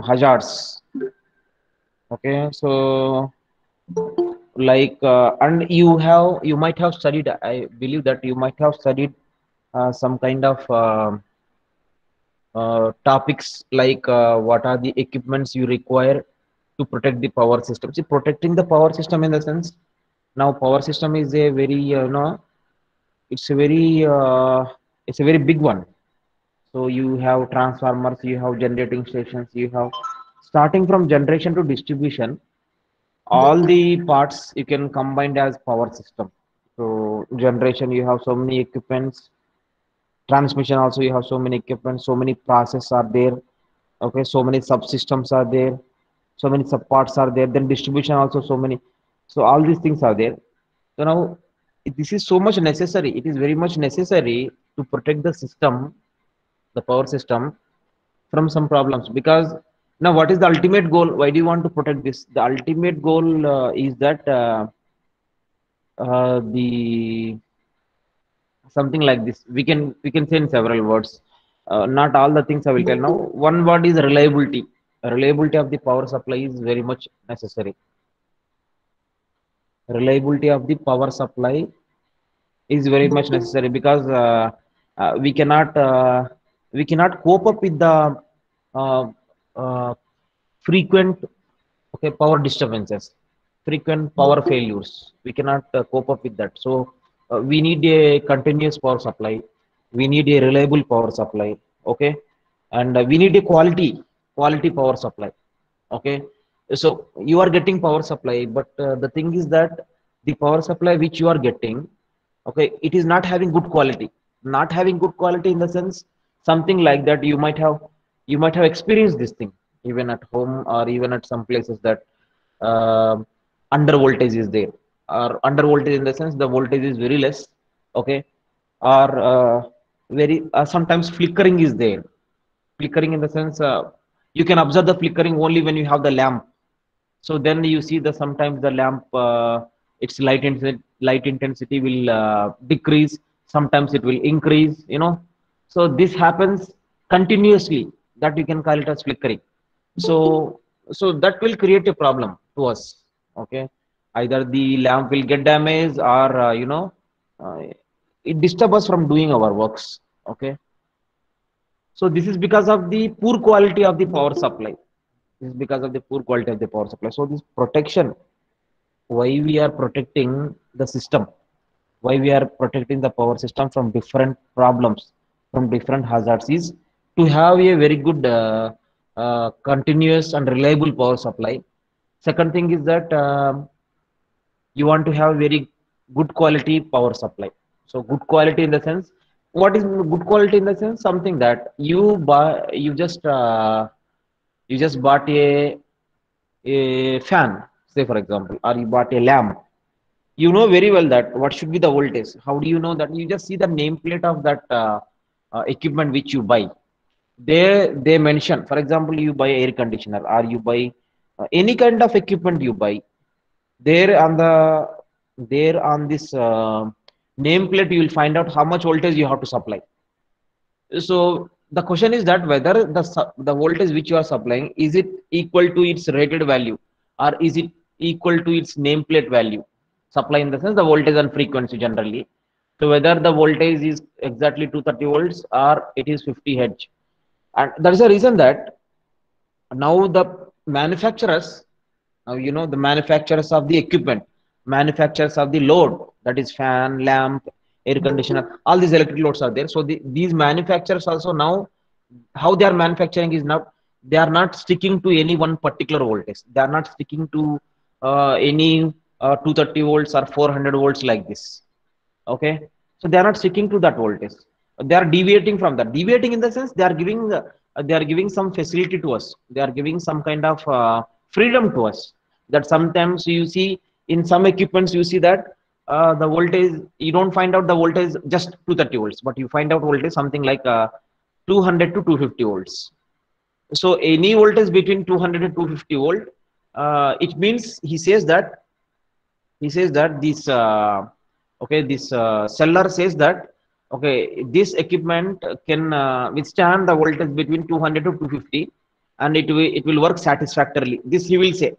hazards. Okay, so like and you might have studied, I believe that you might have studied some kind of topics like what are the equipments you require to protect the power system. See, protecting the power system in the sense, now power system is a very it's a very it's a very big one. So you have transformers, you have generating stations, you have starting from generation to distribution, all the parts you can combine as power system. So generation, you have so many equipments. Transmission also, you have so many equipments, so many processes are there. Okay, so many subsystems are there, so many subparts are there. Then distribution also so many. So all these things are there. So now this is so much necessary. It is very much necessary to protect the system, the power system, from some problems. Because now, what is the ultimate goal? Why do you want to protect this? The ultimate goal is that the something like this. We can say in several words. Not all the things I will tell now. One word is reliability. Reliability of the power supply is very much necessary. Reliability of the power supply is very much necessary because we cannot cope up with the uh, uh, frequent, okay, power disturbances, frequent power failures. We cannot cope up with that. So we need a continuous power supply, we need a reliable power supply. Okay, and we need a quality power supply. Okay, so you are getting power supply, but the thing is that the power supply which you are getting, okay, it is not having good quality. Not having good quality in the sense, something like that you might have experienced this thing even at home or even at some places that uh, under voltage is there, or under voltage in the sense the voltage is very less. Okay, or very sometimes flickering is there. Flickering in the sense, you can observe the flickering only when you have the lamp. So then you see the sometimes the lamp, its light intensity will decrease, sometimes it will increase, so this happens continuously, that you can call it as flickering. So so that will create a problem to us. Okay, either the lamp will get damaged, or uh, it disturbs us from doing our works. Okay, so this is because of the poor quality of the power supply. This is because of the poor quality of the power supply. So this protection, why we are protecting the system, why we are protecting the power system from different problems, from different hazards, is to have a very good continuous and reliable power supply. Second thing is that you want to have very good quality power supply. So good quality in the sense, what is good quality in the sense? Something that you buy, you just bought a fan, say for example, or you bought a lamp. You know very well that what should be the voltage. How do you know that? You just see the nameplate of that equipment which you buy. They mention, for example, you buy air conditioner, or you buy any kind of equipment you buy. There on this nameplate, you will find out how much voltage you have to supply. So the question is that whether the voltage which you are supplying, is it equal to its rated value, or is it equal to its nameplate value? Supply in the sense the voltage and frequency generally. So whether the voltage is exactly 230 volts or it is 50 hertz. And that is the reason that now the manufacturers, the manufacturers of the equipment, manufacturers of the load, that is fan, lamp, air conditioner, all these electric loads are there. So these manufacturers also now, how they are manufacturing is now, they are not sticking to any one particular voltage. They are not sticking to any 230 volts or 400 volts like this. Okay, so they are not sticking to that voltage. They are deviating from that. Deviating in the sense, they are giving some facility to us. They are giving some kind of freedom to us, that sometimes you see in some equipments, you see that the voltage, you don't find out the voltage just 230 volts, but you find out voltage something like 200 to 250 volts. So any voltage between 200 and 250 volt, it means he says that this seller says that, okay, this equipment can withstand the voltage between 200 to 250, and it will work satisfactorily. This he will say.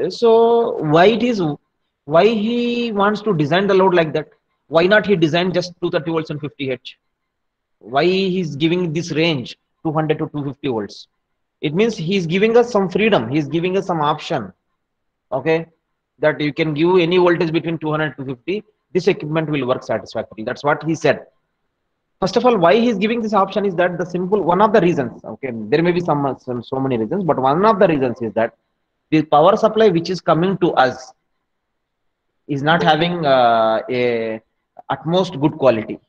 So why he wants to design the load like that? Why not he design just 230 volts and 50 H? Why he's giving this range 200 to 250 volts? It means he's giving us some freedom. He's giving us some option. Okay, that you can give any voltage between 200 to 250. This equipment will work satisfactorily. That's what he said. First of all, why he's giving this option is that the simple one of the reasons. Okay, there may be some so many reasons, but one of the reasons is that the power supply which is coming to us is not having a utmost good quality.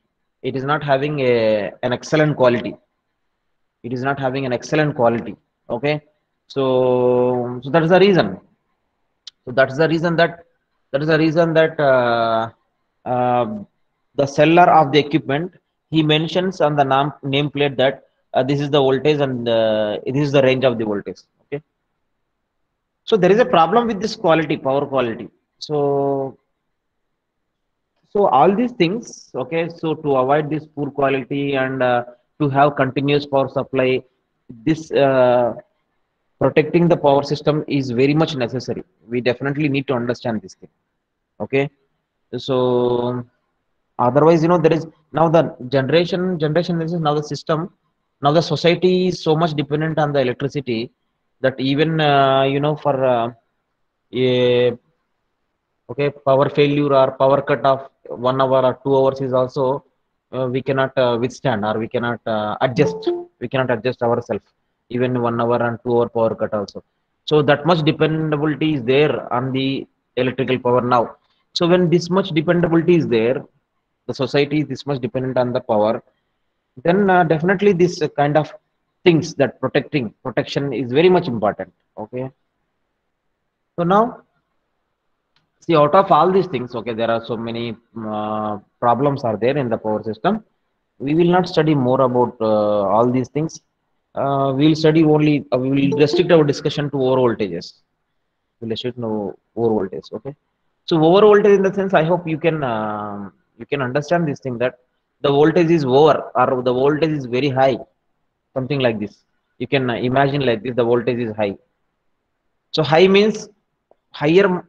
It is not having an excellent quality. It is not having an excellent quality. Okay, so that is the reason. So that is the reason that uh, the seller of the equipment, he mentions on the nameplate that this is the voltage and this is the range of the voltage. Okay, so there is a problem with this quality, power quality. So all these things, okay. So to avoid this poor quality and to have continuous power supply, this protecting the power system is very much necessary. We definitely need to understand this thing. Okay, so otherwise, there is now the generation. This is now the system. Now the society is so much dependent on the electricity that even for a okay power failure or power cut of 1 hour or 2 hours is also we cannot withstand, or we cannot adjust ourselves even 1 hour and 2 hour power cut also. So that much dependability is there on the electrical power now. So when this much dependability is there, the society is this much dependent on the power, then definitely this kind of things, that protection is very much important. Okay, so now, see, out of all these things, okay, there are so many problems are there in the power system. We will not study more about all these things. We will study only, we will restrict our discussion to over voltages. We will restrict no over voltage. Okay. So over voltage in the sense, I hope you can understand this thing, that the voltage is over or the voltage is very high, something like this. You can imagine like this: the voltage is high. So high means higher.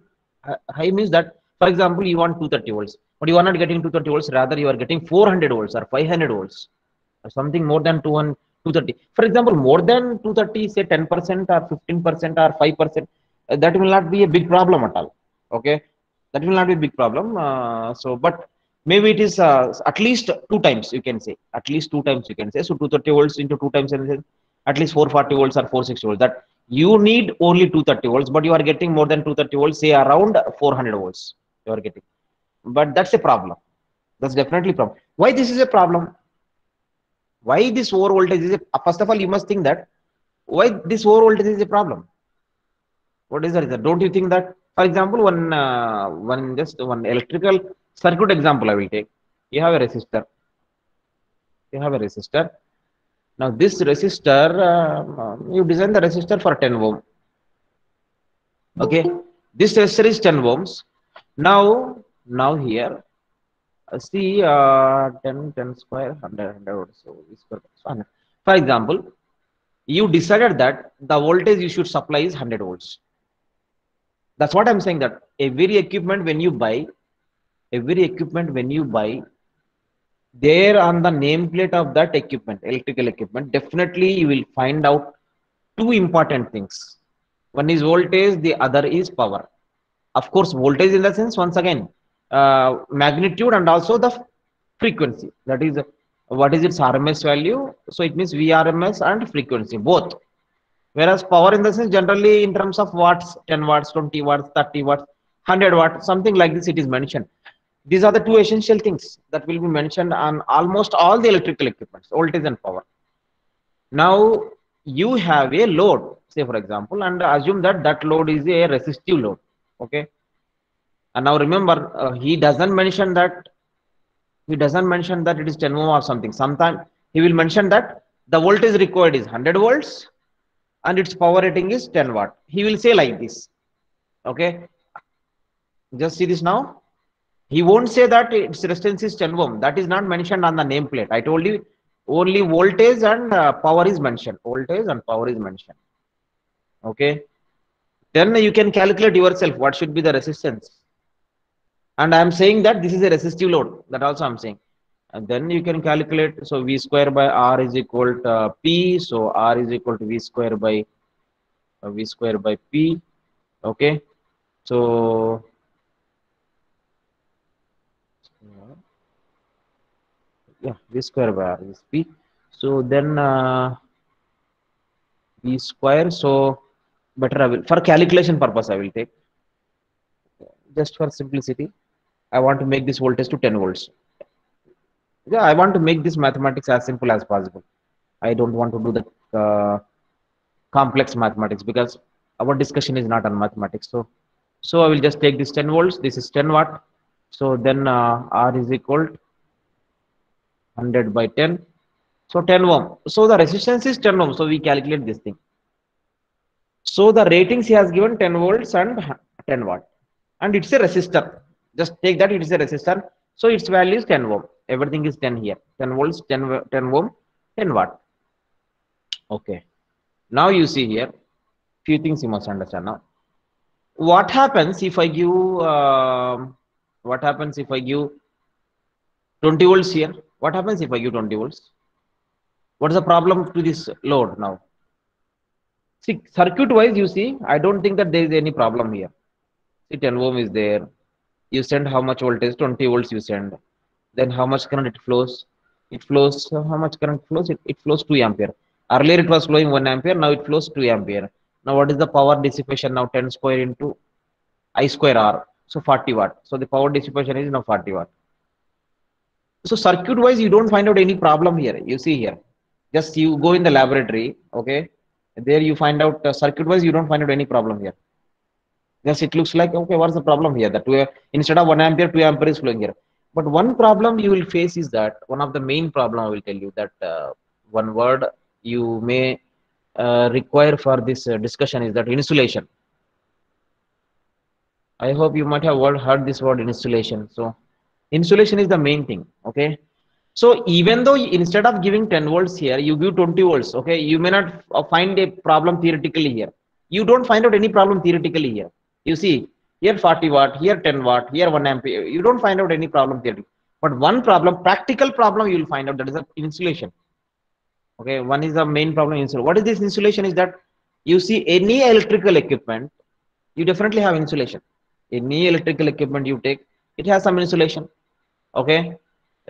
High means that, for example, you want 230 volts, but you are not getting 230 volts. Rather, you are getting 400 volts or 500 volts, or something more than 230. For example, more than 230, say 10% or 15% or 5%. That will not be a big problem at all. Okay, that will not be a big problem. But maybe it is at least two times. You can say at least two times. You can say so. 230 volts into two times, and at least 440 volts or 460 volts. That you need only 230 volts, but you are getting more than 230 volts, say around 400 volts you are getting. But that's a problem. That's definitely a problem. Why this is a problem? Why this over voltage is a, first of all, you must think that why this over voltage is a problem. What is the reason? Don't you think that, for example, one electrical circuit example I will take. You have a resistor. You have a resistor. Now this resistor, you design the resistor for 10 ohm. Okay, this resistor is 10 ohms. Now here, see, 10 square, 100 or so. For example, you decided that the voltage you should supply is 100 volts. That's what I'm saying, that every equipment when you buy, there on the nameplate of that equipment, electrical equipment, definitely you will find out two important things. One is voltage, the other is power. Of course, voltage in the sense, once again, magnitude and also the frequency. That is, what is its RMS value? So it means VRMS and frequency, both. Whereas power in the sense, generally in terms of watts, 10 watts, 20 watts, 30 watts, 100 watts, something like this, it is mentioned. These are the two essential things that will be mentioned on almost all the electrical equipments, voltage and power. Now you have a load, say for example, and assume that that load is a resistive load. Okay, and now remember, he doesn't mention that it is 10 ohm or something. Sometimes he will mention that the voltage required is 100 volts and its power rating is 10 watt. He will say like this. Okay, just see this now. He won't say that its resistance is 10 ohm. That is not mentioned on the nameplate. I told you, Only voltage and power is mentioned. Voltage and power is mentioned. Okay. Then you can calculate yourself what should be the resistance. And I am saying that this is a resistive load. That also I'm saying. And then you can calculate. So V square by R is equal to P. So R is equal to V square by P. Okay. So yeah, V square by R is P. So then V square. So better I will, for calculation purpose, I will take, just for simplicity, I want to make this voltage to 10 volts. Yeah, I want to make this mathematics as simple as possible. I don't want to do the complex mathematics because our discussion is not on mathematics. So I will just take this 10 volts. This is 10 watt. So then R is equal to 100 by 10. So 10 ohm. So the resistance is 10 ohm. So we calculate this thing. So the ratings he has given 10 volts and 10 watt. And it's a resistor. Just take that it is a resistor. So its value is 10 ohm. Everything is 10 here. 10 volts, 10 ohm, 10 watt. Okay. Now you see here, few things you must understand now. What happens if I give, what happens if I give 20 volts here? What happens if I give 20 volts? What is the problem to this load now? See, circuit wise, you see, I don't think that there is any problem here. See, 10 ohm is there. You send how much voltage? 20 volts you send. Then how much current it flows? It flows, how much current flows? It flows 2 ampere. Earlier it was flowing 1 ampere. Now it flows 2 ampere. Now what is the power dissipation now? 10 square into I square R. So 40 watt. So the power dissipation is now 40 watt. So circuit wise, you don't find out any problem here. You see here, just you go in the laboratory. Okay. There you find out circuit wise, you don't find out any problem here. Yes, it looks like, okay, what's the problem here? That instead of 1 ampere, 2 ampere is flowing here. But one problem you will face is that one of the main problem I will tell you that one word you may require for this discussion is that insulation. I hope you might have heard this word insulation. So insulation is the main thing. Okay. So even though instead of giving 10 volts here, you give 20 volts. Okay. You may not find a problem theoretically here. You don't find out any problem theoretically here. You see here 40 watt, here 10 watt, here 1 ampere. You don't find out any problem theoretically. But one problem, practical problem, you will find out, that is the insulation. Okay. One is the main problem. Insulation. What is this insulation? Is that you see any electrical equipment, you definitely have insulation. Any electrical equipment you take, it has some insulation. Okay.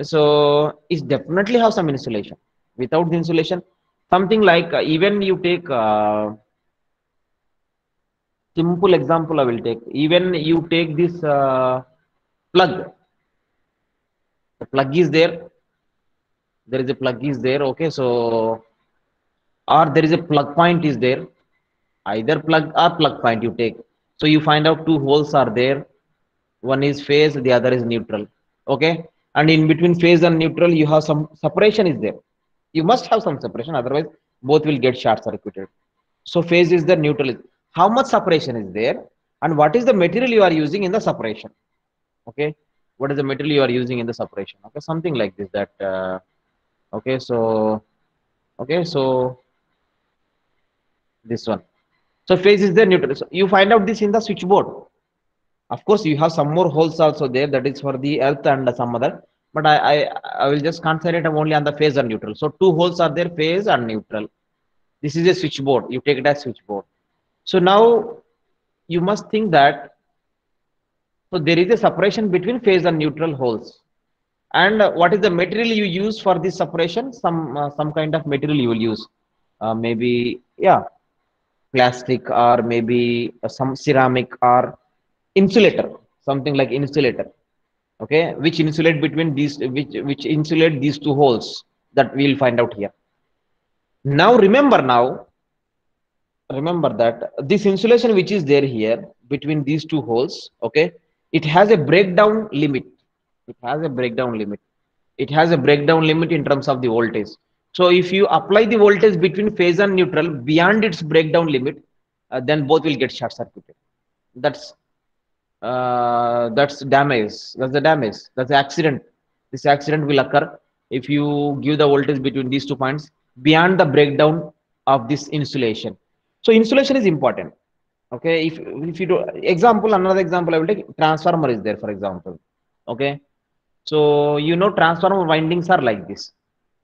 So it definitely have some insulation. Without the insulation, something like even you take simple example I will take. Even you take this plug. The plug is there. There is a plug is there. Okay. So or there is a plug point is there. Either plug or plug point you take. So you find out two holes are there. One is phase, the other is neutral. Okay. And in between phase and neutral, you have some separation is there. You must have some separation, otherwise both will get short circuited. So phase is the neutral is. How much separation is there, and what is the material you are using in the separation? Okay. What is the material you are using in the separation? Okay. Something like this that, okay. So this one. So phase is the neutral. So you find out this in the switchboard. Of course, you have some more holes also there. That is for the earth and some other. But I will just concentrate only on the phase and neutral. So two holes are there, phase and neutral. This is a switchboard. You take it as switchboard. So now you must think that, so there is a separation between phase and neutral holes. And what is the material you use for this separation? Some kind of material you will use. Maybe yeah, plastic, or maybe some ceramic or insulator, something like insulator. Okay, which insulate between these, which insulate these two holes, that we will find out here. Now remember that this insulation which is there here between these two holes, okay, it has a breakdown limit. It has a breakdown limit. It has a breakdown limit in terms of the voltage. So if you apply the voltage between phase and neutral beyond its breakdown limit, then both will get short circuited. That's damage. That's the damage. That's the accident. This accident will occur if you give the voltage between these 2 points beyond the breakdown of this insulation. So insulation is important. Okay, if you do example, another example I will take, transformer is there for example. Okay, so transformer windings are like this.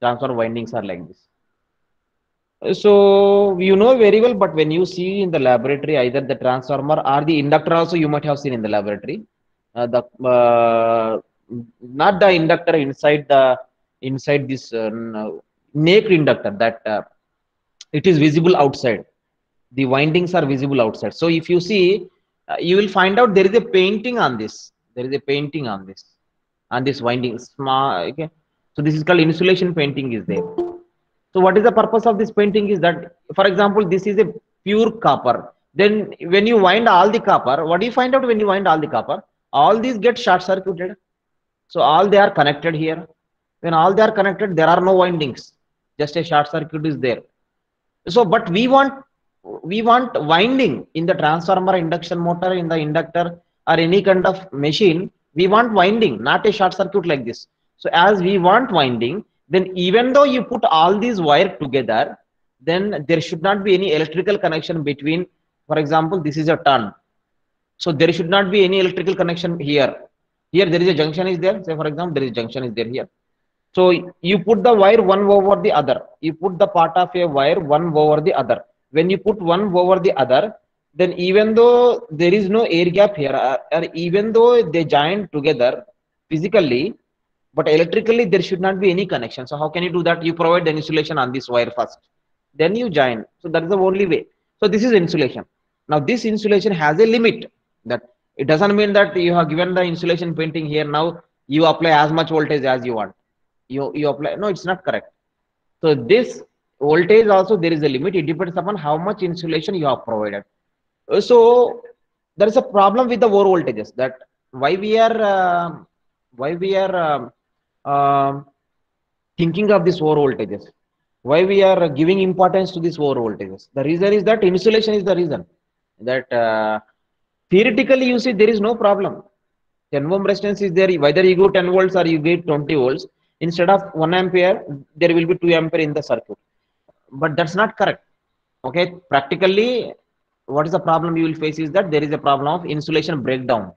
Transformer windings are like this. So you know very well, but when you see in the laboratory, either the transformer or the inductor also you might have seen in the laboratory. The not the inductor inside this naked inductor, that it is visible outside. The windings are visible outside. So if you see, you will find out there is a painting on this. There is a painting on this winding. Small. Okay. So this is called insulation painting is there. So what is the purpose of this painting is that, for example, this is a pure copper. Then when you wind all the copper, what do you find out when you wind all the copper? All these get short circuited. So all they are connected here. When all they are connected, there are no windings. Just a short circuit is there. So, but we want winding in the transformer, induction motor, in the inductor, or any kind of machine. We want winding, not a short circuit like this. So as we want winding, then even though you put all these wires together, then there should not be any electrical connection between. For example, this is a turn, so there should not be any electrical connection here. Here there is a junction is there. Say for example, there is junction is there here. So you put the wire one over the other. You put the part of a wire one over the other. When you put one over the other, then even though there is no air gap here, or even though they join together physically, but electrically there should not be any connection. So how can you do that? You provide the insulation on this wire first, then you join. So that is the only way. So this is insulation. Now this insulation has a limit. That it doesn't mean that you have given the insulation painting here, now you apply as much voltage as you want. You apply, no, it's not correct. So this voltage also there is a limit. It depends upon how much insulation you have provided. So there is a problem with the over voltages, that why we are thinking of this over voltages, why we are giving importance to this over voltages. The reason is that insulation is the reason. That theoretically you see there is no problem. 10 ohm resistance is there, whether you go 10 volts or you get 20 volts, instead of 1 ampere there will be 2 ampere in the circuit. But that's not correct. Okay, practically what is the problem you will face is that there is a problem of insulation breakdown.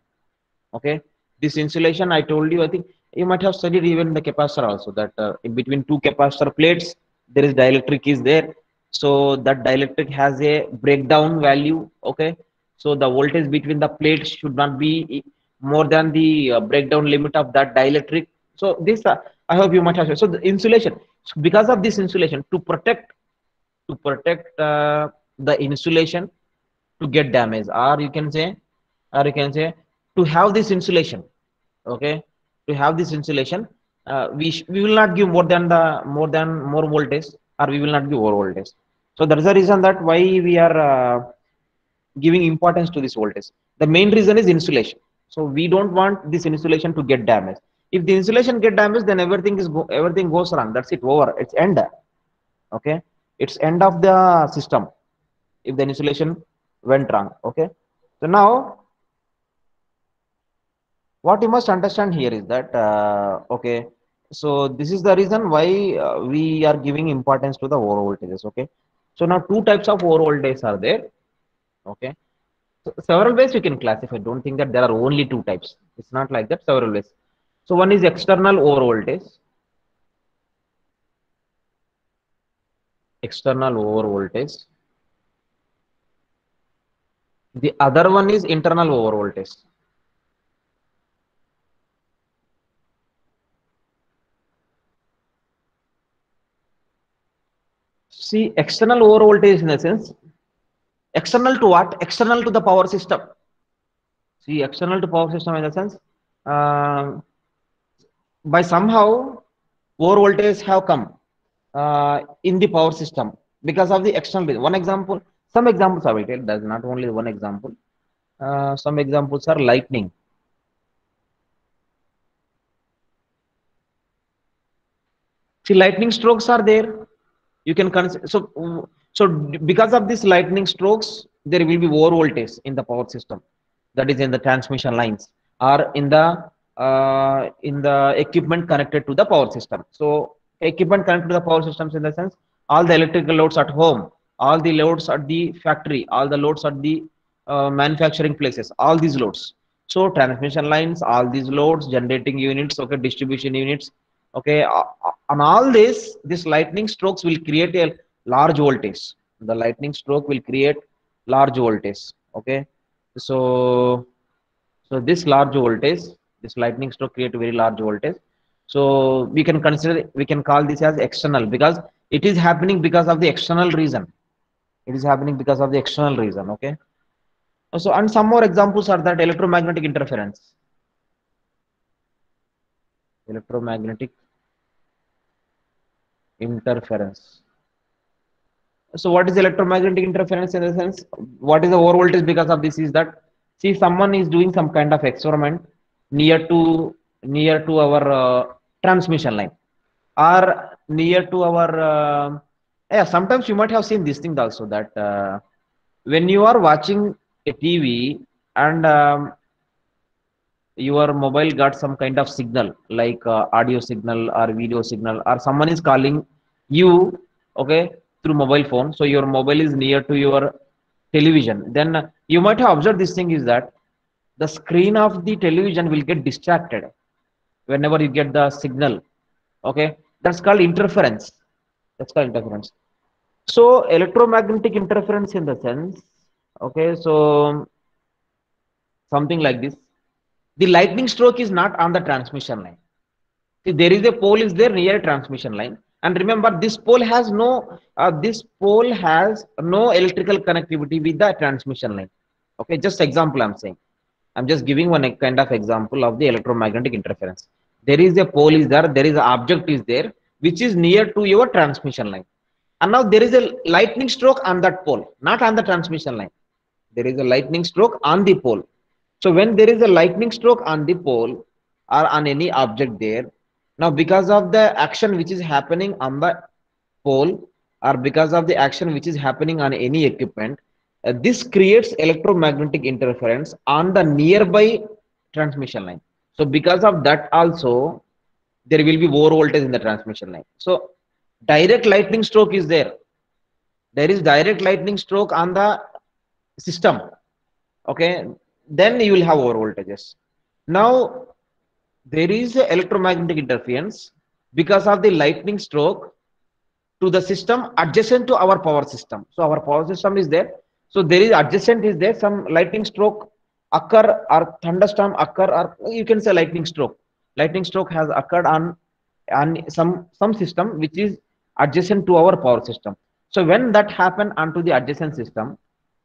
Okay, this insulation I told you, I think you might have studied even the capacitor also, that in between two capacitor plates there is dielectric is there. So that dielectric has a breakdown value. Okay, so the voltage between the plates should not be more than the breakdown limit of that dielectric. So this I hope you might have. So the insulation, because of this insulation, to protect the insulation to get damage, or you can say to have this insulation. Okay, to have this insulation, we will not give more voltage, or we will not give over voltage. So that is the reason that why we are giving importance to this voltage. The main reason is insulation. So we don't want this insulation to get damaged. If the insulation get damaged, then everything goes wrong. That's it, over. It's end. Okay, it's end of the system if the insulation went wrong. Okay, so now what you must understand here is that okay, so this is the reason why we are giving importance to the over voltages. Okay, so now two types of over voltages are there. Okay, so several ways you can classify. Don't think that there are only two types. It's not like that. Several ways. So one is external over voltage. External over voltage. The other one is internal over voltage. See, external over voltage in the sense, external to what? External to the power system. See, external to power system in the sense, by somehow over voltage have come in the power system because of the external. One example, some examples I will tell. There's not only one example. Some examples are lightning. See, lightning strokes are there. You can consider, so because of these lightning strokes, there will be over voltage in the power system, that is in the transmission lines or in the in the equipment connected to the power system. So equipment connected to the power systems in the sense all the electrical loads at home, all the loads at the factory, all the loads at the manufacturing places, all these loads. So transmission lines, all these loads, generating units, okay, distribution units, okay, on all this lightning strokes will create a large voltage. The lightning stroke will create large voltage. Okay, so this large voltage, this lightning stroke create a very large voltage. So we can consider, we can call this as external because it is happening because of the external reason. It is happening because of the external reason. Okay. So and some more examples are that electromagnetic interference. Electromagnetic interference. So what is electromagnetic interference in the sense? What is the over voltage because of this is that see someone is doing some kind of experiment near to our transmission line or near to our yeah, sometimes you might have seen this thing also that when you are watching a TV and your mobile got some kind of signal like audio signal or video signal or someone is calling you, okay, through mobile phone, so your mobile is near to your television, then you might have observed this thing is that the screen of the television will get distracted whenever you get the signal. Okay, that's called interference. That's called interference. So electromagnetic interference in the sense, okay, so something like this. The lightning stroke is not on the transmission line. See, there is a pole is there near a transmission line, and remember this pole has no electrical connectivity with the transmission line. Okay, just example I'm saying. I'm just giving one kind of example of the electromagnetic interference. There is a pole is there, there is an object is there, which is near to your transmission line. And now there is a lightning stroke on that pole, not on the transmission line. There is a lightning stroke on the pole. So when there is a lightning stroke on the pole or on any object there, now because of the action which is happening on the pole or because of the action which is happening on any equipment, this creates electromagnetic interference on the nearby transmission line. So because of that also, there will be more voltage in the transmission line. So direct lightning stroke is there. There is direct lightning stroke on the system. Okay, then you will have over voltages. Now there is a electromagnetic interference because of the lightning stroke to the system adjacent to our power system. So our power system is there. So there is adjacent is there, some lightning stroke occur or thunderstorm occur, or you can say lightning stroke. Lightning stroke has occurred on some system which is adjacent to our power system. So when that happen onto the adjacent system,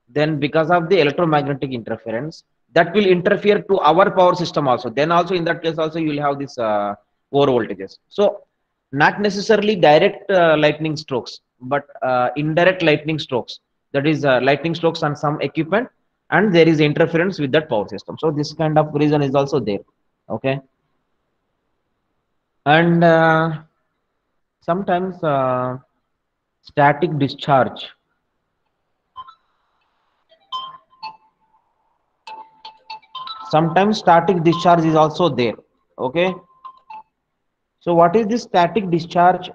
then because of the electromagnetic interference, that will interfere to our power system also. Then also in that case also you will have this over voltages. So not necessarily direct lightning strokes, but indirect lightning strokes. That is lightning strokes on some equipment, and there is interference with that power system. So this kind of reason is also there. Okay, and sometimes static discharge. Sometimes static discharge is also there. Okay, so what is this static discharge?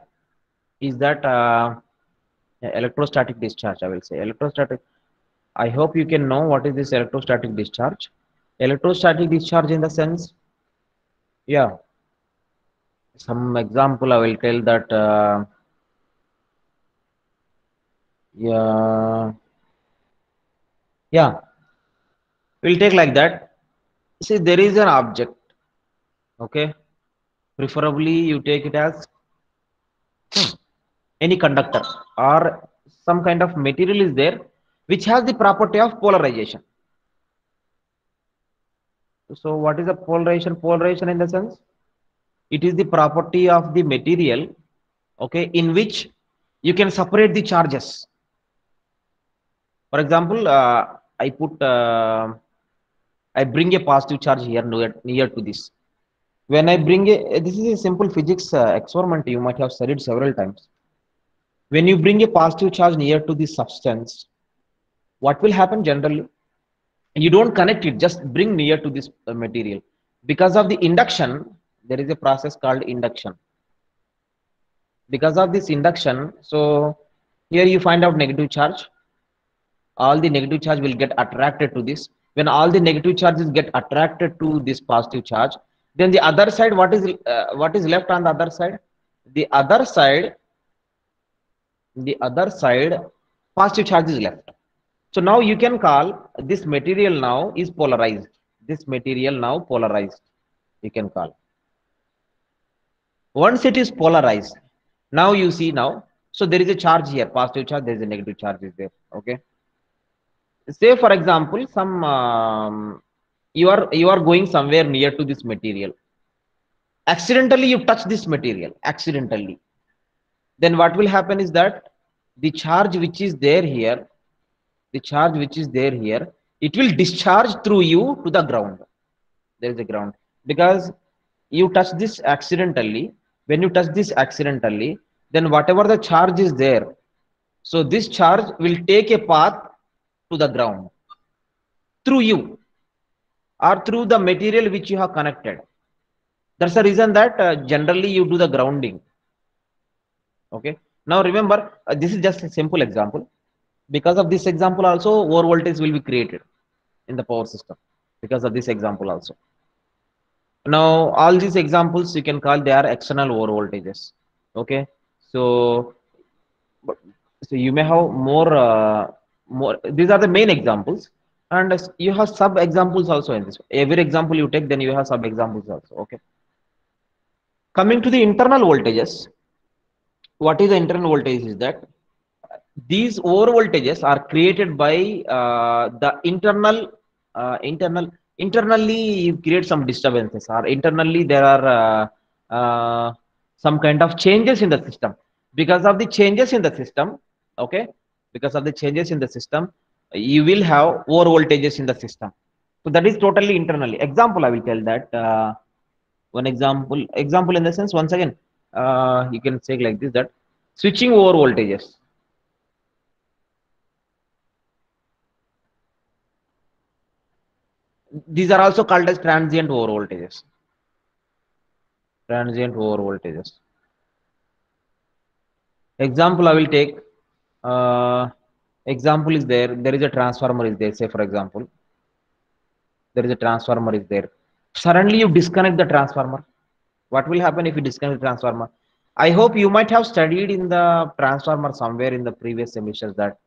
Is that electrostatic discharge? I will say electrostatic. I hope you can know what is this electrostatic discharge. Electrostatic discharge in the sense, yeah. Some example I will tell that. Yeah, yeah. We'll take like that. See, there is an object. Okay, preferably you take it as any conductor or some kind of material is there which has the property of polarization. So what is the polarization? Polarization in the sense, it is the property of the material, okay, in which you can separate the charges. For example, I bring a positive charge here near to this. When I bring this is a simple physics experiment, you might have studied several times. When you bring a positive charge near to this substance, what will happen generally? You don't connect it, just bring near to this material. Because of the induction, there is a process called induction. Because of this induction, so here you find out negative charge. All the negative charge will get attracted to this. When all the negative charges get attracted to this positive charge, then the other side, what is left on the other side? The other side, the other side, positive charge is left. So now you can call this material now is polarized. This material now polarized. You can call. Once it is polarized, now you see now. So there is a charge here, positive charge. There is a negative charge is there. Okay. Say for example, some you are going somewhere near to this material. Accidentally you touch this material. Accidentally. Then what will happen is that the charge which is there here, the charge which is there here, it will discharge through you to the ground. There is a ground because you touch this accidentally. When you touch this accidentally, then whatever the charge is there, so this charge will take a path to the ground through you or through the material which you have connected. That's the reason that generally you do the grounding. Okay. Now remember, this is just a simple example. Because of this example also, over voltage will be created in the power system. Because of this example also. Now all these examples you can call they are external over voltages. Okay. So, so you may have more. These are the main examples, and you have sub examples also in this. Every example you take, then you have sub examples also. Okay. Coming to the internal voltages, what is the internal voltage is that these over voltages are created by the internally you create some disturbances or internally there are some kind of changes in the system. Because of the changes in the system, okay, because of the changes in the system, you will have over voltages in the system. So that is totally internally. Example I will tell that one example in the sense, once again, you can say like this, that switching over voltages. These are also called as transient over voltages. Transient over voltages. Example I will take. Example is there. There is a transformer is there. Say for example, there is a transformer is there. Suddenly you disconnect the transformer. What will happen if you disconnect the transformer? I hope you might have studied in the transformer somewhere in the previous semesters that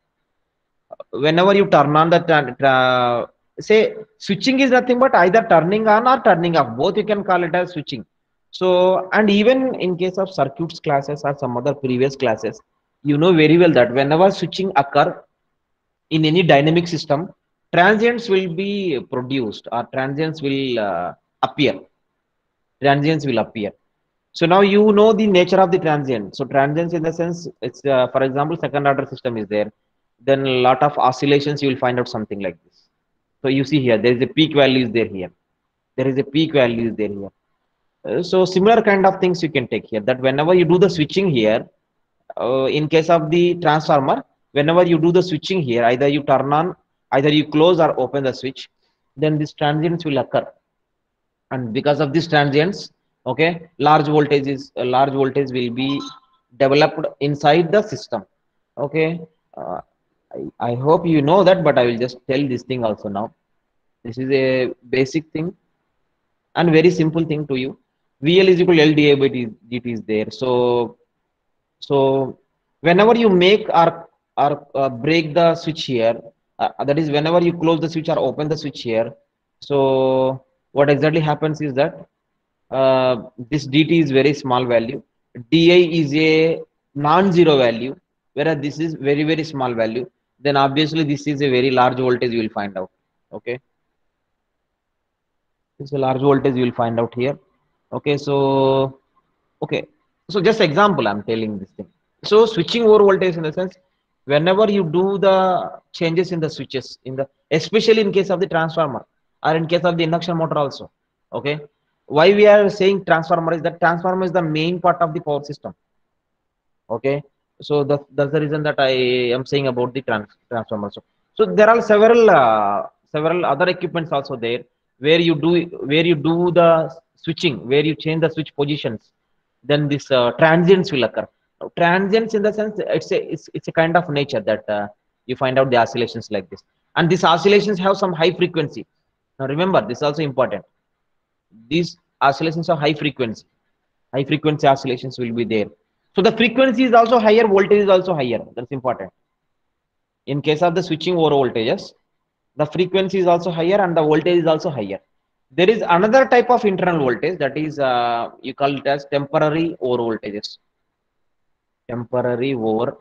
whenever you turn on the say switching is nothing but either turning on or turning off, both you can call it as switching. So and even in case of circuits classes or some other previous classes, you know very well that whenever switching occur in any dynamic system, transients will be produced or transients will appear. So now you know the nature of the transient. So transients in the sense, it's for example, second order system is there. Then a lot of oscillations, you will find out something like this. So you see here, there is a peak value is there here. There is a peak value is there here. So similar kind of things you can take here. That whenever you do the switching here, in case of the transformer, whenever you do the switching here, either you turn on, either you close or open the switch, then these transients will occur. And because of these transients, okay, large voltage will be developed inside the system. Okay. uh, I hope you know that, but I will just tell this thing also now. This is a basic thing and very simple thing to you. VL is equal to LDA by dt is there. So whenever you make or break the switch here, that is whenever you close the switch or open the switch here, so what exactly happens is that this dt is very small value, di is a non-zero value, whereas this is very very small value, then obviously this is a very large voltage you will find out. Okay, it's a large voltage you will find out here. Okay, so okay, so just example I'm telling this thing. So switching over voltage in the sense, whenever you do the changes in the switches in the, especially in case of the transformer or in case of the induction motor also. Okay, why we are saying transformer is that transformer is the main part of the power system. Okay, so that's the reason that I am saying about the transformer. So there are several other equipments also there. where you do the switching, where you change the switch positions, then this transients will occur. Now, transients in the sense it's a kind of nature that you find out the oscillations like this, and these oscillations have some high frequency. Now remember, this is also important. These oscillations are high frequency oscillations will be there. So the frequency is also higher, voltage is also higher. That's important. In case of the switching over voltages, the frequency is also higher and the voltage is also higher. There is another type of internal voltage, that is you call it as temporary over voltages. Temporary over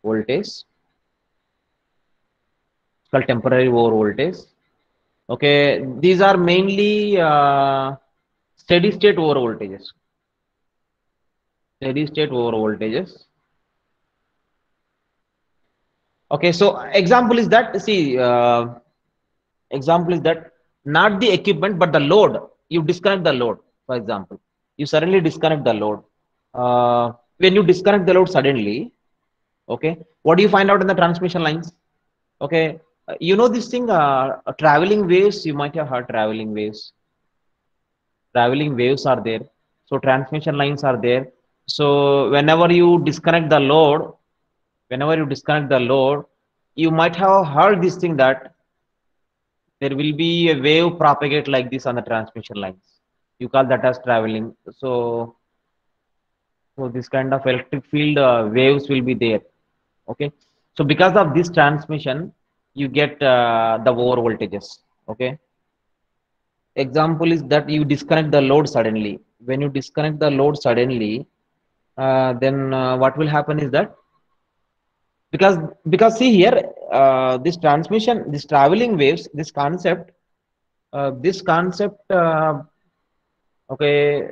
voltage. It's called temporary over voltage. Okay, these are mainly steady state over voltages. Steady state over voltages. Okay, so example is that, see, example is that not the equipment but the load. You disconnect the load, for example. You suddenly disconnect the load. When you disconnect the load suddenly, okay, what do you find out in the transmission lines? Okay, you know this thing, traveling waves, you might have heard traveling waves. Traveling waves are there. So transmission lines are there. So whenever you disconnect the load, you might have heard this thing that there will be a wave propagate like this on the transmission lines. You call that as traveling. So this kind of electric field waves will be there. Okay. So because of this transmission, you get the over voltages. Okay. Example is that you disconnect the load suddenly. When you disconnect the load suddenly, then what will happen is that, because see here, this transmission, this traveling waves, this concept, okay,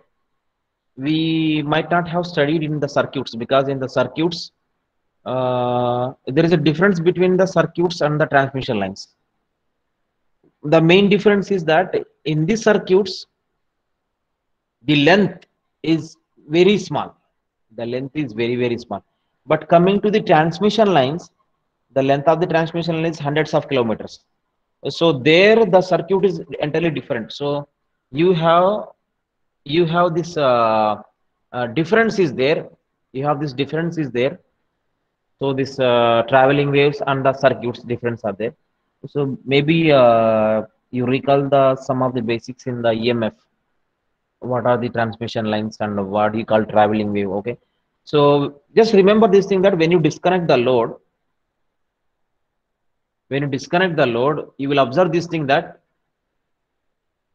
we might not have studied in the circuits, because in the circuits there is a difference between the circuits and the transmission lines. The main difference is that in these circuits the length is very small. The length is very, very small. But coming to the transmission lines, the length of the transmission line is hundreds of kilometers. So there the circuit is entirely different. So you have this difference is there. You have this difference is there. So this traveling waves and the circuits difference are there. So maybe you recall the some of the basics in the EMF. What are the transmission lines and what you call traveling wave? Okay, so just remember this thing, that when you disconnect the load, you will observe this thing that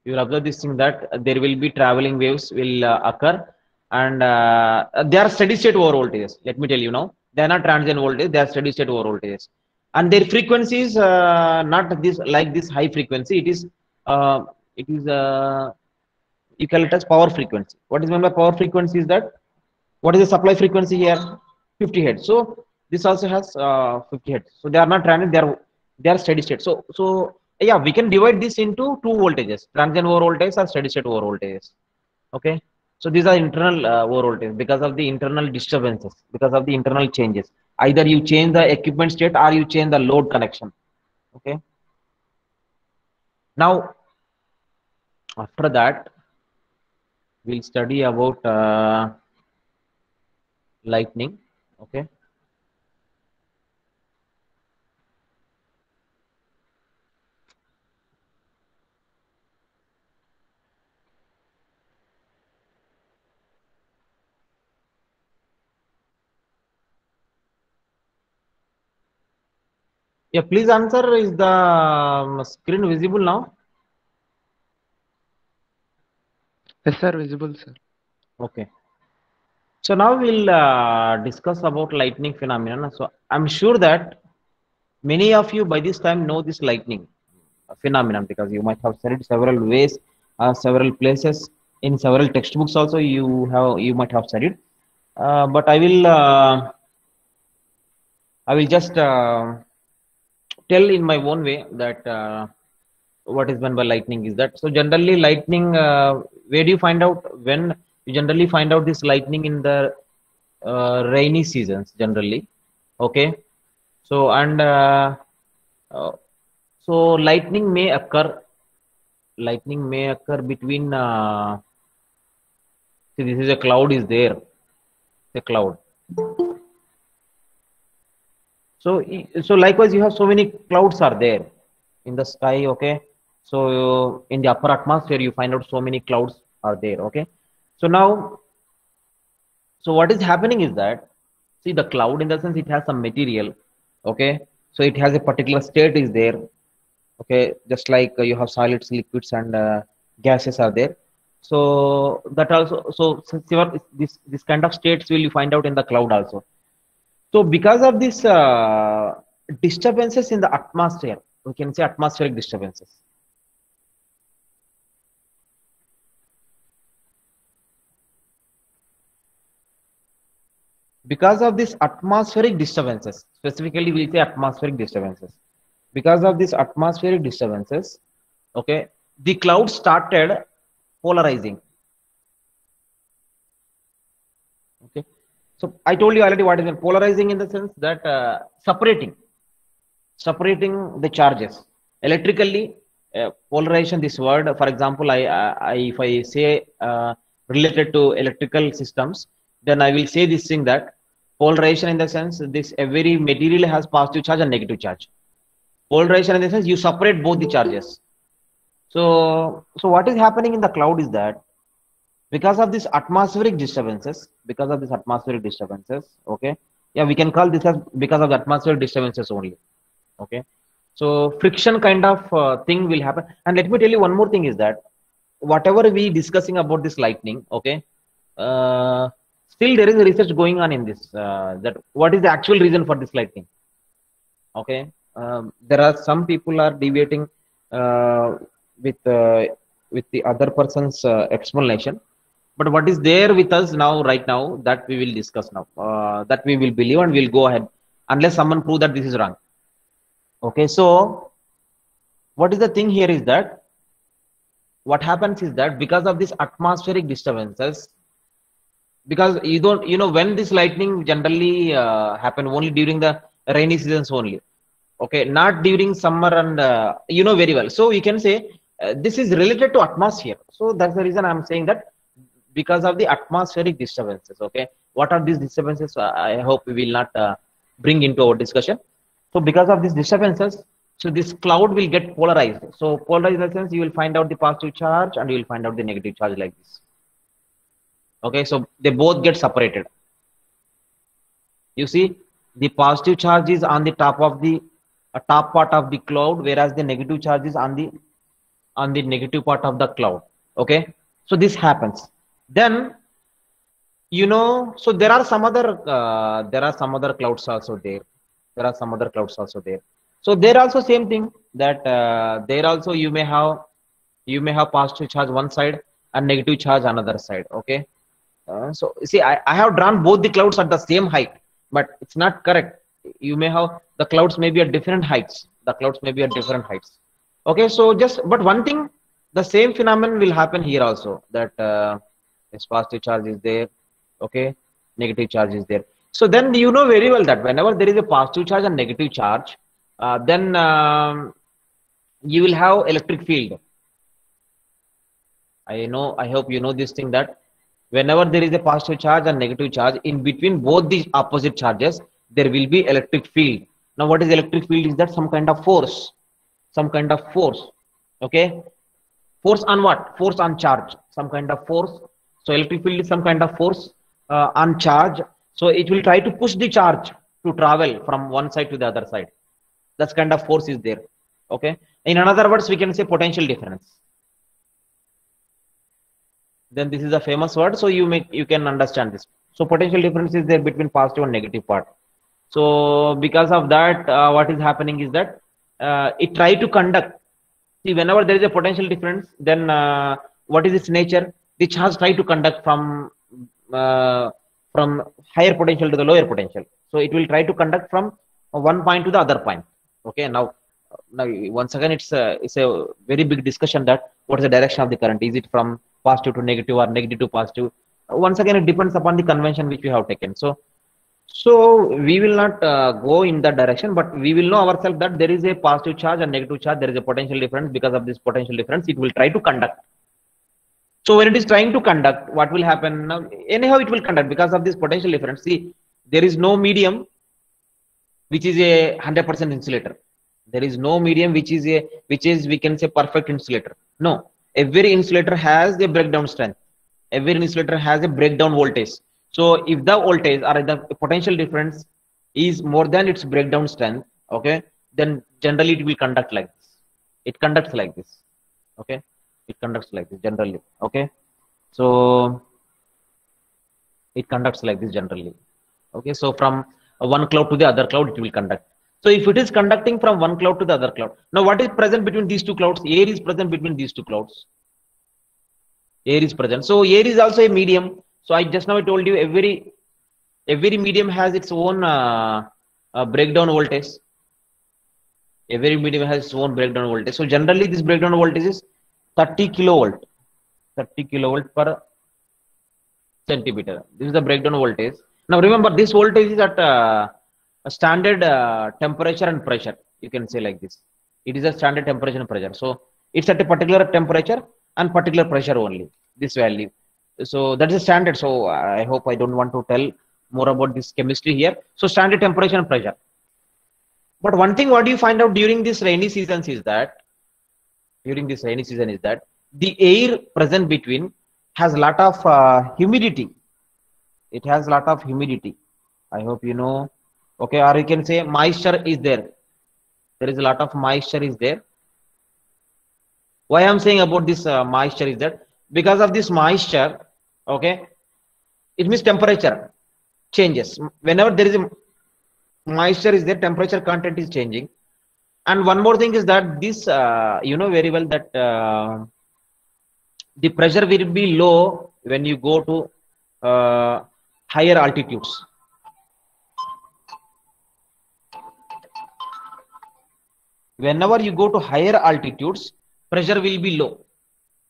there will be traveling waves will occur, and they are steady state over voltages. Let me tell you now, they are not transient voltage, they are steady state over voltages, and their frequency is not this like this high frequency. It is you call it as power frequency. What is meant by power frequency is that, what is the supply frequency here? 50 hertz. So this also has 50 hertz. So they are not transient, they are steady state. So yeah, we can divide this into two voltages: transient over voltage or steady state over voltages. Okay, so these are internal over voltage, because of the internal disturbances, because of the internal changes. Either you change the equipment state or you change the load connection. Okay, now after that we'll study about lightning. Okay, yeah, please answer. Is the screen visible now? Yes, sir, visible, sir. Okay. So now we'll discuss about lightning phenomenon. So I'm sure that many of you by this time know this lightning phenomenon, because you might have studied several ways, several places, in several textbooks also you might have studied. But I will just tell in my own way that what is meant by lightning is that, so generally lightning, where do you find out? When you generally find out this lightning in the rainy seasons generally. Okay, so and uh, so lightning may occur lightning may occur between. See, this is a cloud is there, a cloud. So likewise, you have so many clouds are there in the sky. Okay. So in the upper atmosphere, you find out so many clouds are there. Okay. So now, so what is happening is that, see, the cloud in the sense it has some material. Okay. So it has a particular state is there. Okay. Just like you have solids, liquids, and gases are there. So that also, so since this kind of states will you find out in the cloud also. So because of this disturbances in the atmosphere, we can say atmospheric disturbances. Because of this atmospheric disturbances, specifically we say atmospheric disturbances. Because of this atmospheric disturbances, okay, the cloud started polarizing. Okay. So I told you already what is polarizing in the sense that separating the charges electrically. Polarization, this word, for example, if I say related to electrical systems, then I will say this thing that polarization in the sense this every material has positive charge and negative charge. Polarization in the sense you separate both the charges. So what is happening in the cloud is that because of this atmospheric disturbances, okay, yeah, we can call this as because of the atmospheric disturbances only. Okay, so friction kind of thing will happen. And let me tell you one more thing is that whatever we discussing about this lightning, okay, still there is a research going on in this, that what is the actual reason for this lightning. Okay, there are some people are deviating with the other person's explanation, but what is there with us now, right now, that we will discuss now, that we will believe and we'll go ahead unless someone prove that this is wrong. Okay, so what is the thing here is that what happens is that because of this atmospheric disturbances, because you don't, you know, when this lightning generally happen only during the rainy seasons only. Okay, not during summer and you know very well. So you can say this is related to atmosphere. So that's the reason I'm saying that because of the atmospheric disturbances. Okay, what are these disturbances? I hope we will not bring into our discussion. So because of these disturbances, so this cloud will get polarized. So polarized in the sense you will find out the positive charge and you will find out the negative charge like this. Okay, so they both get separated. You see, the positive charge is on the top of the top part of the cloud, whereas the negative charge is on the negative part of the cloud. Okay, so this happens. Then, you know, so there are some other clouds also there. So there also same thing that there also you may have positive charge one side and negative charge another side. Okay, so see, I have drawn both the clouds at the same height, but it's not correct. You may have the clouds may be at different heights. Okay, so but one thing, the same phenomenon will happen here also, that this positive charge is there. Okay, negative charge is there. So then you know very well that whenever there is a positive charge and negative charge, then you will have electric field. I hope you know this thing, that whenever there is a positive charge and negative charge, in between both these opposite charges, there will be electric field. Now, what is electric field? Is that some kind of force? Okay, force on what? Force on charge, some kind of force. So electric field is some kind of force on charge. So it will try to push the charge to travel from one side to the other side. That kind of force is there. Okay, in another words, we can say potential difference. Then this is a famous word, so you can understand this. So potential difference is there between positive and negative part. So because of that, what is happening is that it try to conduct. See, whenever there is a potential difference, then what is its nature? The charge try to conduct from higher potential to the lower potential. So it will try to conduct from one point to the other point. Okay, now once again, it's a very big discussion that what is the direction of the current? Is it from positive to negative or negative to positive? Once again, it depends upon the convention which we have taken. So So we will not go in that direction, but we will know ourselves that there is a positive charge and negative charge. There is a potential difference. Because of this potential difference, it will try to conduct. So when it is trying to conduct, what will happen? Now, anyhow, it will conduct because of this potential difference. See, there is no medium which is a 100% insulator. There is no medium which is we can say perfect insulator. No, every insulator has a breakdown strength. Every insulator has a breakdown voltage. So if the voltage or the potential difference is more than its breakdown strength, okay, then generally it will conduct like this. It conducts like this. Okay, it conducts like this generally. Okay, so it conducts like this generally. Okay, so from one cloud to the other cloud it will conduct. So if it is conducting from one cloud to the other cloud, now what is present between these two clouds? Air is present between these two clouds. Air is present, so air is also a medium. So I just now I told you every medium has its own breakdown voltage. Every medium has its own breakdown voltage. So generally this breakdown voltage is 30 kilovolt, 30 kilovolt per centimeter. This is the breakdown voltage. Now remember, this voltage is at a standard temperature and pressure. You can say like this. It is a standard temperature and pressure. So it's at a particular temperature and particular pressure only. This value. So that is a standard. So I hope I don't want to tell more about this chemistry here. So standard temperature and pressure. But one thing what you find out during this rainy seasons is that the air present between has a lot of humidity. It has a lot of humidity. I hope you know. Okay, or you can say moisture is there. There is a lot of moisture is there. Why I'm saying about this moisture is that because of this moisture, okay, it means temperature changes. Whenever there is a moisture is there, temperature content is changing. And one more thing is that this, you know very well that the pressure will be low when you go to higher altitudes. Whenever you go to higher altitudes, pressure will be low.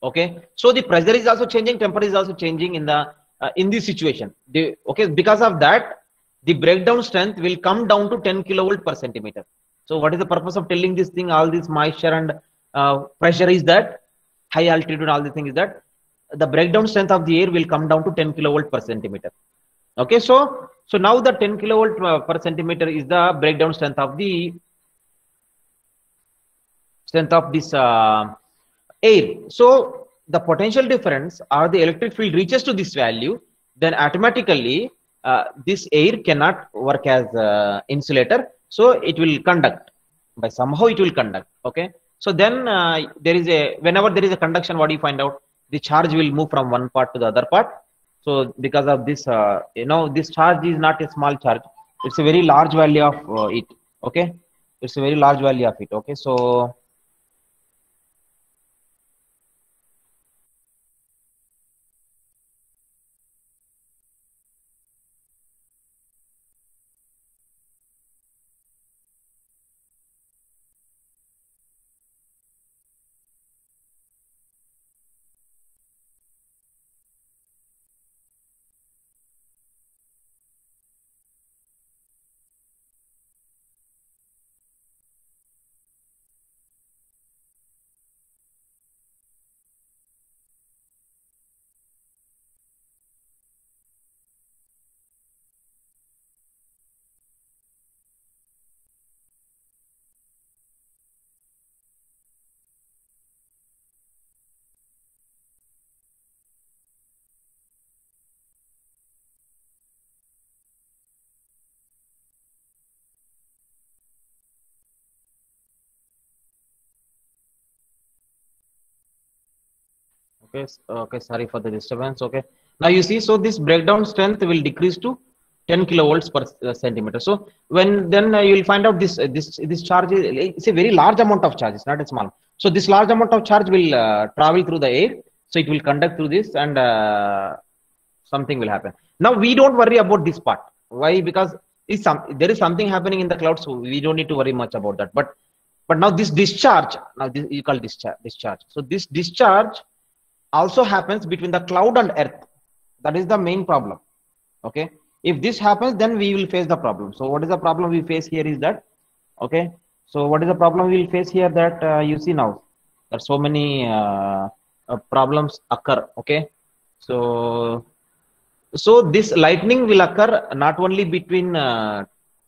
Okay, so the pressure is also changing, temperature is also changing in this situation. Okay, because of that, the breakdown strength will come down to 10 kilovolt per centimeter. So what is the purpose of telling this thing? All this moisture and pressure is that high altitude. All the thing is that the breakdown strength of the air will come down to 10 kilovolt per centimeter. Okay, so now the 10 kilovolt per centimeter is the breakdown strength of the this air. So the potential difference or the electric field reaches to this value, then automatically this air cannot work as insulator. So it will conduct. By somehow it will conduct. Okay. So then whenever there is a conduction, what do you find out? The charge will move from one part to the other part. So because of this, this charge is not a small charge. It's a very large value of it. Okay. It's a very large value of it. Okay. So okay, okay, sorry for the disturbance. Okay, now you see, so this breakdown strength will decrease to 10 kilovolts per centimeter. So then you will find out this charge is, it's a very large amount of charge. It's not a small. So this large amount of charge will travel through the air. So it will conduct through this, and something will happen. Now we don't worry about this part. Why? Because there is something happening in the cloud, so we don't need to worry much about that. But now this discharge, now this you call discharge. So this discharge also happens between the cloud and earth. That is the main problem. Okay, If this happens, then we will face the problem. So what is the problem we face here is that, okay. So what is the problem we will face here, that you see now that so many problems occur. Okay. So this lightning will occur not only between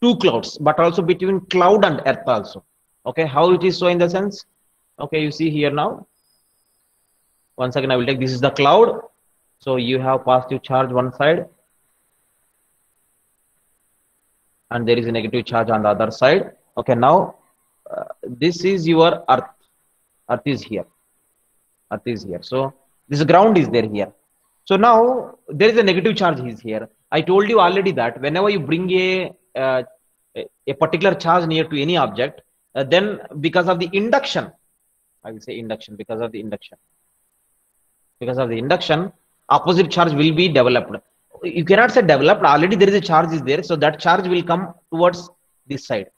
two clouds, but also between cloud and earth also. Okay. How it is so in the sense? Okay. You see here now. Once again, I will take, this is the cloud. So you have positive charge one side, and there is a negative charge on the other side. Okay, now this is your earth. Earth is here. Earth is here. So this ground is there here. So now there is a negative charge is here. I told you already that whenever you bring a particular charge near to any object, then because of the induction, I will say induction, because of the induction, opposite charge will be developed. You cannot say developed, already there is a charge is there, so that charge will come towards this side.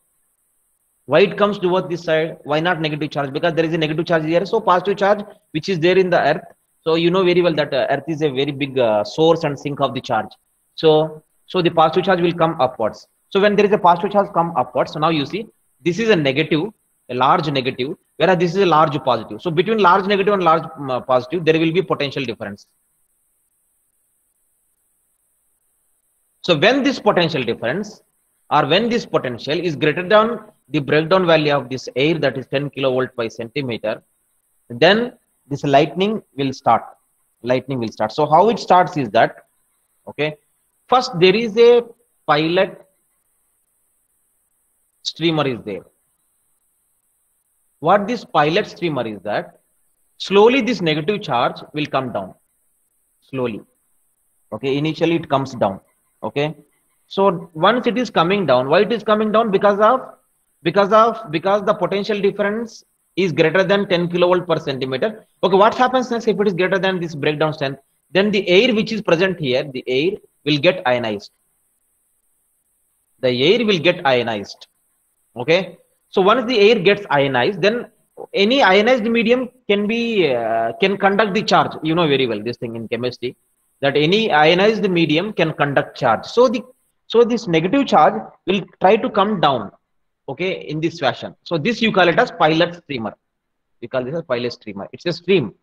Why it comes towards this side? Why not negative charge? Because there is a negative charge here. So positive charge which is there in the earth. So you know very well that earth is a very big source and sink of the charge. So the positive charge will come upwards. So when there is a positive charge come upwards, so now you see this is a negative, a large negative, whereas this is a large positive. So between large negative and large positive, there will be potential difference. So when this potential difference, or when this potential is greater than the breakdown value of this air, that is 10 kilovolt by centimeter, then this lightning will start. So how it starts is that, okay, first there is a pilot streamer is there. What this pilot streamer is that, slowly this negative charge will come down. Slowly. Okay, initially it comes down. Okay. So once it is coming down, why it is coming down? Because the potential difference is greater than 10 kilovolt per centimeter. Okay, what happens next if it is greater than this breakdown strength? Then the air which is present here, the air will get ionized. The air will get ionized. Okay. So once the air gets ionized, then any ionized medium can be can conduct the charge. You know very well this thing in chemistry, that any ionized medium can conduct charge. So this negative charge will try to come down, okay, in this fashion. So this you call it as pilot streamer. We call this as pilot streamer. It's a stream.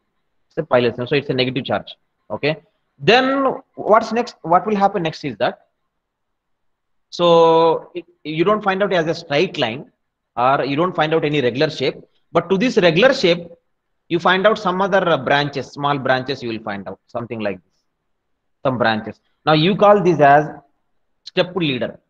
It's a pilot stream. So it's a negative charge. Okay. Then what's next? What will happen next is that, so you don't find out as a straight line, or you don't find out any regular shape, but to this regular shape, you find out some other branches, small branches you will find out, something like this, some branches. Now you call this as step leader.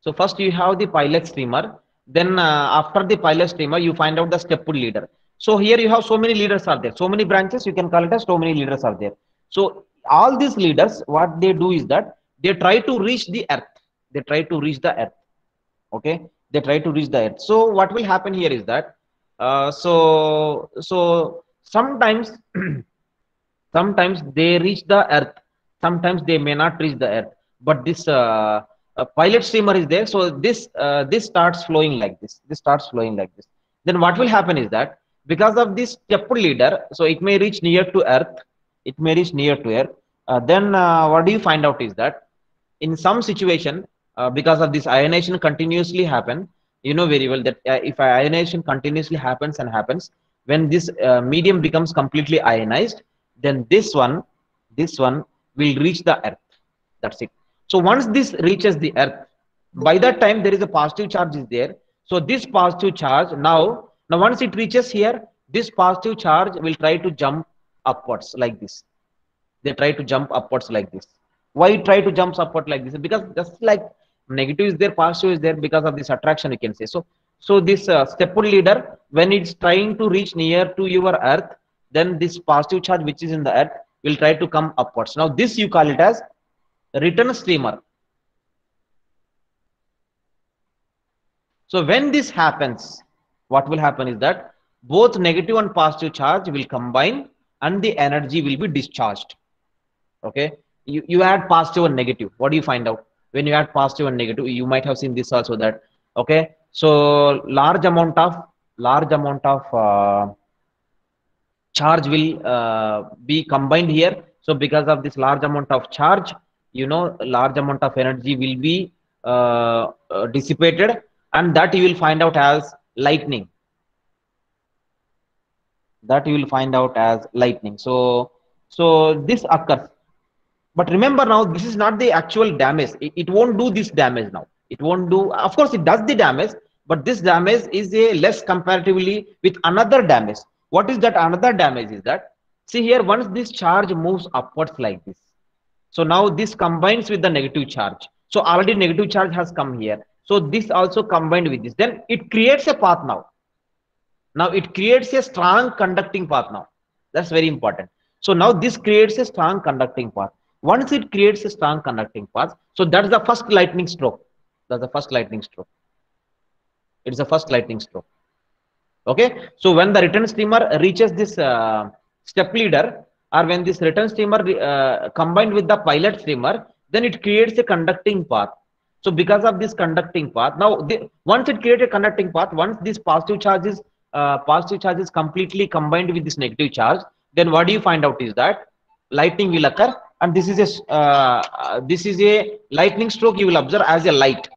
So first you have the pilot streamer, then after the pilot streamer, you find out the step leader. So here you have so many leaders are there, so many branches, you can call it as so many leaders are there. So all these leaders, what they do is that they try to reach the earth. They try to reach the earth. Okay, they try to reach the earth. So what will happen here is that, so sometimes sometimes they reach the earth, sometimes they may not reach the earth, but this pilot streamer is there. So this starts flowing like this. Then what will happen is that, because of this step leader, so it may reach near to earth. Then what do you find out is that, in some situation, because of this ionization continuously happen, you know very well that if ionization continuously happens, when this medium becomes completely ionized, then this one will reach the earth. That's it. So once this reaches the earth, by that time there is a positive charge is there. So this positive charge now once it reaches here, this positive charge will try to jump upwards like this. They try to jump upwards like this. Why try to jump upward like this? Because just like negative is there, positive is there, because of this attraction, you can say. So this step leader, when it's trying to reach near to your earth, then this positive charge which is in the earth will try to come upwards. Now this you call it as return streamer. So when this happens, what will happen is that both negative and positive charge will combine and the energy will be discharged. Okay, you add positive and negative. What do you find out when you add positive and negative? You might have seen this also, that, okay, so large amount of charge will be combined here. So because of this large amount of charge, you know, large amount of energy will be dissipated, and that you will find out as lightning. That you will find out as lightning. So this occurs. But remember, now this is not the actual damage. It won't do this damage now. It won't do, of course it does the damage, but this damage is a less comparatively with another damage. What is that another damage? Is that, see here, once this charge moves upwards like this, so now this combines with the negative charge. So already negative charge has come here, so this also combined with this, then it creates a path. Now it creates a strong conducting path. Now that's very important. So now this creates a strong conducting path. Once it creates a strong conducting path, so that's the first lightning stroke. That's the first lightning stroke. It's the first lightning stroke. Okay, so when the return streamer reaches this step leader, or when this return streamer combined with the pilot streamer, then it creates a conducting path. So because of this conducting path, now once it creates a conducting path, once this positive charge is completely combined with this negative charge, then what do you find out is that lightning will occur, and this is a lightning stroke you will observe as a light.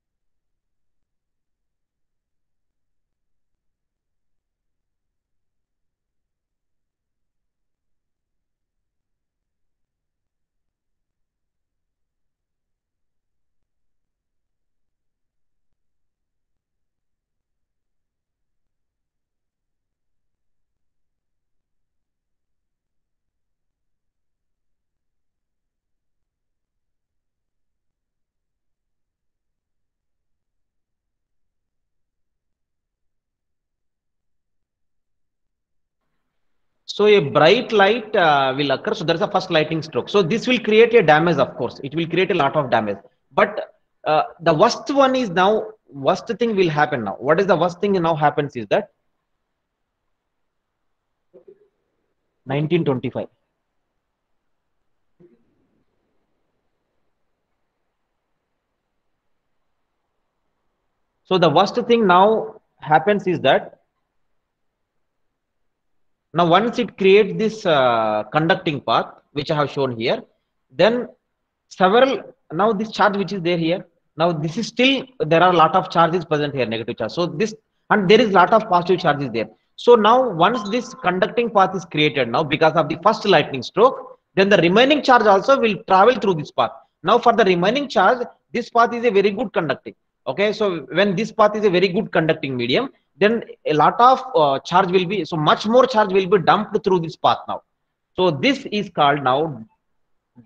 So a bright light will occur. So there is a first lightning stroke. So this will create a damage, of course. It will create a lot of damage. But the worst one is now, worst thing will happen now. What is the worst thing now happens is that 1925. So the worst thing now happens is that now once it creates this conducting path, which I have shown here, then several, now this charge which is there here, now this is still, there are a lot of charges present here, negative charge. So this, and there is lot of positive charges there. So now once this conducting path is created now because of the first lightning stroke, then the remaining charge also will travel through this path. Now for the remaining charge, this path is a very good conducting. Okay, so when this path is a very good conducting medium, then a lot of charge will be, so much more charge will be dumped through this path now. So this is called now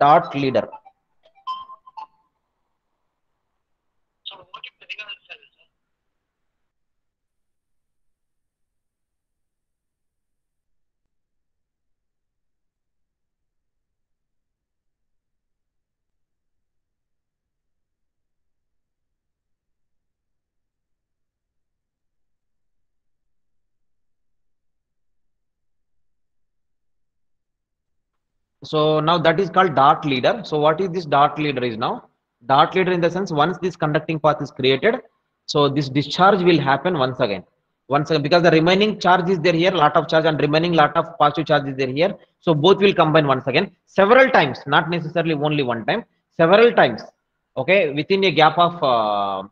dart leader. So now that is called dart leader. So what is this dart leader is now? Dart leader in the sense, once this conducting path is created, so this discharge will happen once again. Once again, because the remaining charge is there here, lot of charge, and remaining lot of positive charge is there here. So both will combine once again, several times, not necessarily only one time, several times. Okay, within a gap of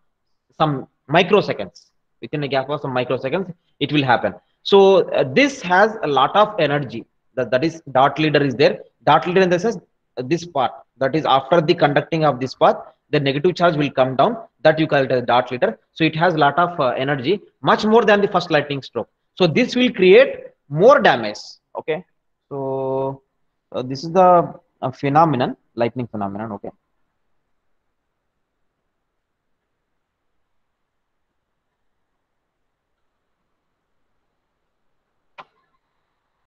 some microseconds. Within a gap of some microseconds, it will happen. So this has a lot of energy. That is dart leader is there. Dart leader in the sense, this part, that is after the conducting of this path, the negative charge will come down, that you call it as dart leader. So it has a lot of energy, much more than the first lightning stroke. So this will create more damage. Okay, so this is the phenomenon, lightning phenomenon. Okay.